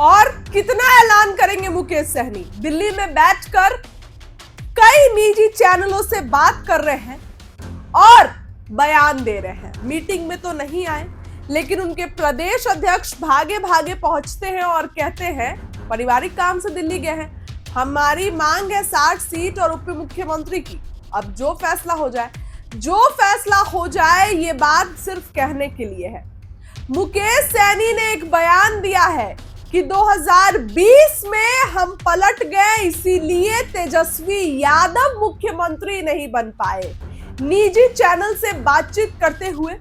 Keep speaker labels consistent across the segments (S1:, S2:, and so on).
S1: और कितना ऐलान करेंगे मुकेश सहनी? दिल्ली में बैठकर कई निजी चैनलों से बात कर रहे हैं और बयान दे रहे हैं। मीटिंग में तो नहीं आए, लेकिन उनके प्रदेश अध्यक्ष भागे भागे पहुंचते हैं और कहते हैं पारिवारिक काम से दिल्ली गए हैं, हमारी मांग है 60 सीट और उप मुख्यमंत्री की। अब जो फैसला हो जाए ये बात सिर्फ कहने के लिए है। मुकेश सहनी ने एक बयान दिया है कि 2020 में हम पलट गए, इसीलिए तेजस्वी यादव मुख्यमंत्री नहीं बन पाए। निजी चैनल से बातचीत करते हुए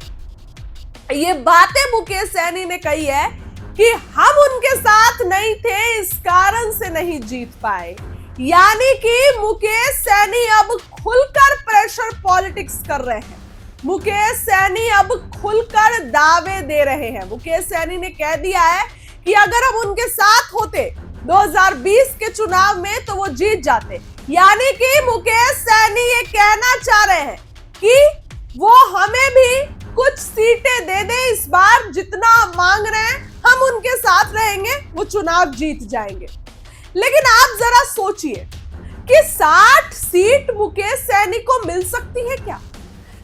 S1: ये बातें मुकेश सहनी ने कही है कि हम उनके साथ नहीं थे, इस कारण से नहीं जीत पाए। यानी कि मुकेश सहनी अब खुलकर प्रेशर पॉलिटिक्स कर रहे हैं। मुकेश सहनी अब खुलकर दावे दे रहे हैं। मुकेश सहनी ने कह दिया है कि अगर हम उनके साथ होते 2020 के चुनाव में तो वो जीत जाते। यानी कि मुकेश सहनी ये कहना चाह रहे हैं कि वो हमें भी कुछ सीटें दे दे, इस बार जितना मांग रहे हैं हम उनके साथ रहेंगे, वो चुनाव जीत जाएंगे। लेकिन आप जरा सोचिए कि 60 सीट मुकेश सहनी को मिल सकती है क्या?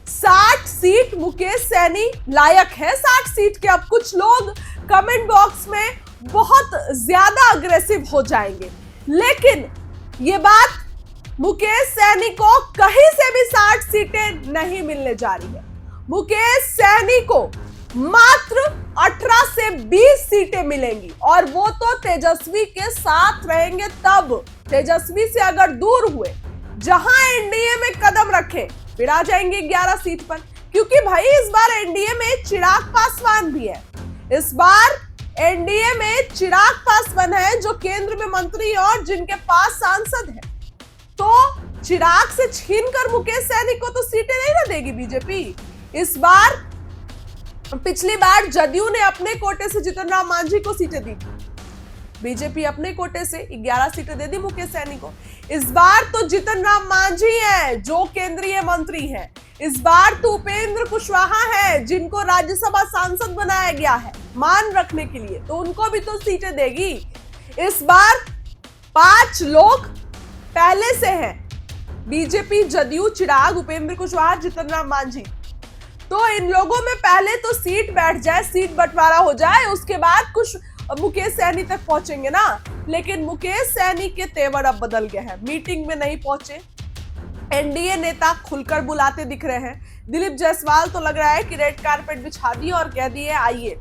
S1: 60 सीट मुकेश सहनी लायक है 60 सीट के? अब कुछ लोग कमेंट बॉक्स में बहुत ज्यादा अग्रेसिव हो जाएंगे, लेकिन ये बात मुकेश सहनी को कहीं से भी 60 सीटें नहीं मिलने जा रही है। मुकेश सहनी को मात्र 18 से 20 सीटें मिलेंगी और वो तो तेजस्वी के साथ रहेंगे। तब तेजस्वी से अगर दूर हुए, जहां एनडीए में कदम रखे, फिर आ जाएंगे 11 सीट पर, क्योंकि भाई इस बार एनडीए में चिराग पासवान भी है। इस बार एनडीए में चिराग पासवान है जो केंद्र में मंत्री और जिनके पास सांसद है। तो चिराग से छीनकर मुकेश सहनी को तो सीटें नहीं ना देगी बीजेपी। इस बार, पिछली बार जदयू ने अपने कोटे से जीतन राम मांझी को सीटें दी, बीजेपी अपने कोटे से 11 सीटें दे दी मुकेश सहनी को। इस बार तो जीतन राम मांझी है जो केंद्रीय मंत्री है। इस बार तो उपेंद्र कुशवाहा है जिनको राज्यसभा सांसद बनाया गया है मान रखने के लिए, तो उनको भी तो सीटें देगी। इस बार 5 लोग पहले से हैं, बीजेपी, जदयू, चिराग, उपेंद्र कुशवाहा, जीतन राम मांझी। तो इन लोगों में पहले तो सीट बैठ जाए, सीट बंटवारा हो जाए, उसके बाद कुछ मुकेश सहनी तक पहुंचेंगे ना। लेकिन मुकेश सहनी के तेवर अब बदल गए हैं। मीटिंग में नहीं पहुंचे, एनडीए नेता खुलकर बुलाते दिख रहे हैं। दिलीप जायसवाल तो लग रहा है कि रेड कारपेट बिछा दिए और कह दिए आइए।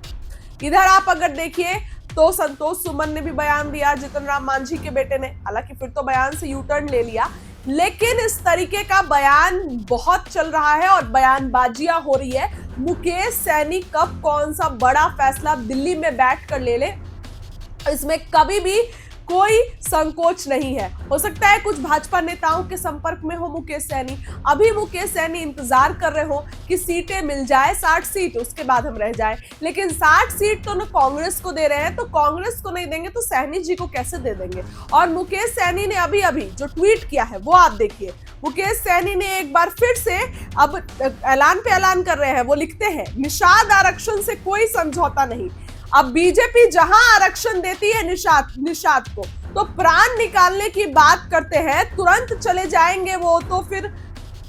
S1: इधर आप अगर देखिए तो संतोष सुमन ने भी बयान दिया, जीतन राम मांझी के बेटे ने, हालांकि फिर तो बयान से यू टर्न ले लिया, लेकिन इस तरीके का बयान बहुत चल रहा है और बयानबाजियां हो रही है। मुकेश सहनी कब कौन सा बड़ा फैसला दिल्ली में बैठकर ले ले, इसमें कभी भी कोई संकोच नहीं है। हो सकता है कुछ भाजपा नेताओं के संपर्क में हो मुकेश सहनी, अभी मुकेश सहनी इंतजार कर रहे हो कि सीटें मिल जाए 60 सीट, उसके बाद हम रह जाए। लेकिन 60 सीट तो न कांग्रेस को दे रहे हैं, तो कांग्रेस को नहीं देंगे तो सहनी जी को कैसे दे देंगे? और मुकेश सहनी ने अभी अभी जो ट्वीट किया है वो आप देखिए। मुकेश सहनी ने एक बार फिर से अब ऐलान पे ऐलान कर रहे हैं। वो लिखते हैं, निषाद आरक्षण से कोई समझौता नहीं। अब बीजेपी जहां आरक्षण देती है निषाद को, तो प्राण निकालने की बात करते हैं, तुरंत चले जाएंगे वो। तो फिर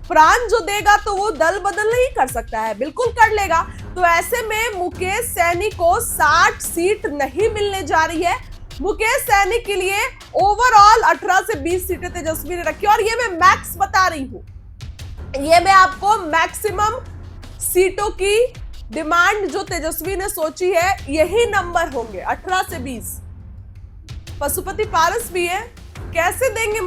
S1: प्राण जो देगा तो वो दल बदल नहीं कर सकता है, बिल्कुल कर लेगा। तो ऐसे में मुकेश सहनी को 60 सीट नहीं मिलने जा रही है। मुकेश सहनी के लिए ओवरऑल 18 से 20 सीटें तेजस्वी ने रखी और ये मैं मैक्स बता रही हूं, ये मैं आपको मैक्सिमम सीटों की डिमांड जो तेजस्वी ने सोची है यही नंबर होंगे, 18 से 20। पशुपति पारस भी है, कैसे देंगे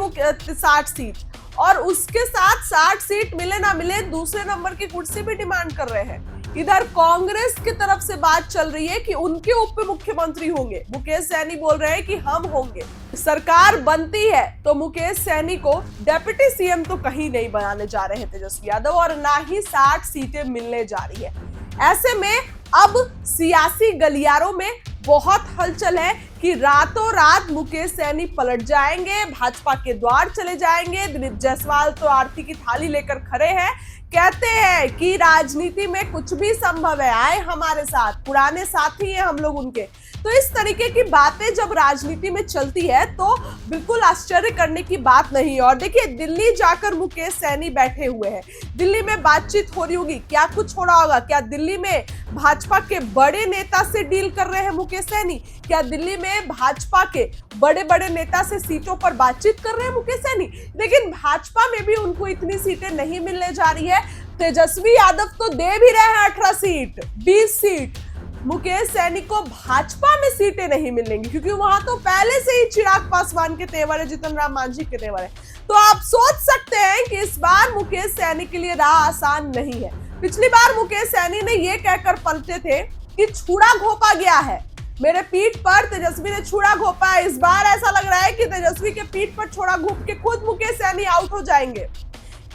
S1: 60 सीट? और उसके साथ 60 सीट मिले ना मिले, दूसरे नंबर की कुर्सी भी डिमांड कर रहे हैं। इधर कांग्रेस की तरफ से बात चल रही है कि उनके उप मुख्यमंत्री होंगे। मुकेश सहनी बोल रहे हैं कि हम होंगे। सरकार बनती है तो मुकेश सहनी को डेप्यूटी सीएम तो कहीं नहीं बनाने जा रहे हैं तेजस्वी यादव, और ना ही 60 सीटें मिलने जा रही है। ऐसे में अब सियासी गलियारों में बहुत हलचल है कि रातों रात मुकेश सहनी पलट जाएंगे, भाजपा के द्वार चले जाएंगे। दिलीप जायसवाल तो आरती की थाली लेकर खड़े हैं कहते हैं कि राजनीति में कुछ भी संभव है, आए हमारे साथ, पुराने साथी हैं हम लोग उनके। तो इस तरीके की बातें जब राजनीति में चलती है तो बिल्कुल आश्चर्य करने की बात नहीं है। और देखिए, दिल्ली जाकर मुकेश सहनी बैठे हुए हैं, दिल्ली में बातचीत हो रही होगी, क्या कुछ हो रहा होगा? क्या दिल्ली में भाजपा के बड़े नेता से डील कर रहे हैं मुकेश सहनी? क्या दिल्ली में भाजपा के बड़े बड़े नेता से सीटों पर बातचीत कर रहे हैं मुकेश सहनी? लेकिन भाजपा में भी उनको इतनी सीटें नहीं मिलने जा रही है। तेजस्वी यादव तो दे भी रहे हैं 18 सीट, 20 सीट। मुकेश सहनी को भाजपा में सीटें नहीं मिलेंगी क्योंकि वहां तो पहले से ही चिराग पासवान के तेवर है, जीतन राम मांझी के तेवर है। तो आप सोच सकते हैं कि इस बार मुकेश सहनी के लिए राह आसान नहीं है। पिछली बार मुकेश सहनी ने यह कहकर पलटे थे कि छुरा घोंपा गया है, मेरे पीठ पर तेजस्वी ने छुरा घोंपा है। इस बार ऐसा लग रहा है कि तेजस्वी के पीठ पर छुरा घोंप के खुद मुकेश सहनी आउट हो जाएंगे।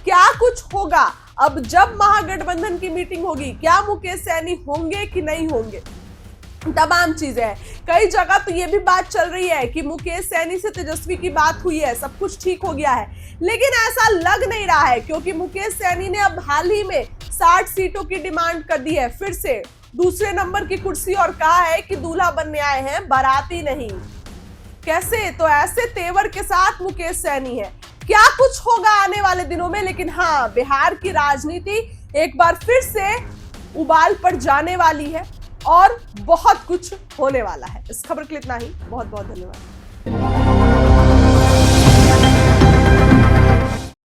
S1: क्या कुछ होगा अब जब महागठबंधन की मीटिंग होगी? क्या मुकेश सहनी होंगे कि नहीं होंगे? तमाम चीजें हैं। कई जगह तो ये भी बात चल रही है कि मुकेश सहनी से तेजस्वी की बात हुई है, सब कुछ ठीक हो गया है, लेकिन ऐसा लग नहीं रहा है क्योंकि मुकेश सहनी ने अब हाल ही में 60 सीटों की डिमांड कर दी है, फिर से दूसरे नंबर की कुर्सी, और कहा है कि दूल्हा बनने आए हैं, बाराती नहीं। कैसे? तो ऐसे तेवर के साथ मुकेश सहनी है। क्या कुछ होगा आने वाले दिनों में? लेकिन हाँ, बिहार की राजनीति एक बार फिर से उबाल पर जाने वाली है और बहुत कुछ होने वाला है। इस खबर के लिए इतना ही। बहुत बहुत धन्यवाद।